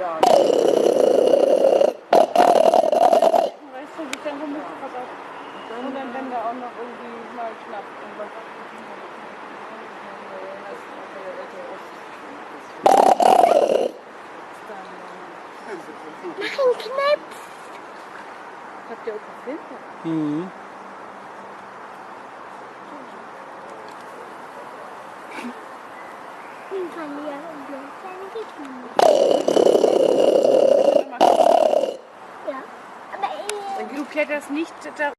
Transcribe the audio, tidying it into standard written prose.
Ja. Weißt du, wie dann muss ich was auf. Und dann, wenn da auch noch irgendwie mal knapp irgendwas. Mach einen Knips. Habt ihr auch gefilmt? Mhm. Den Verlierer und der Ja, aber Du kletterst nicht da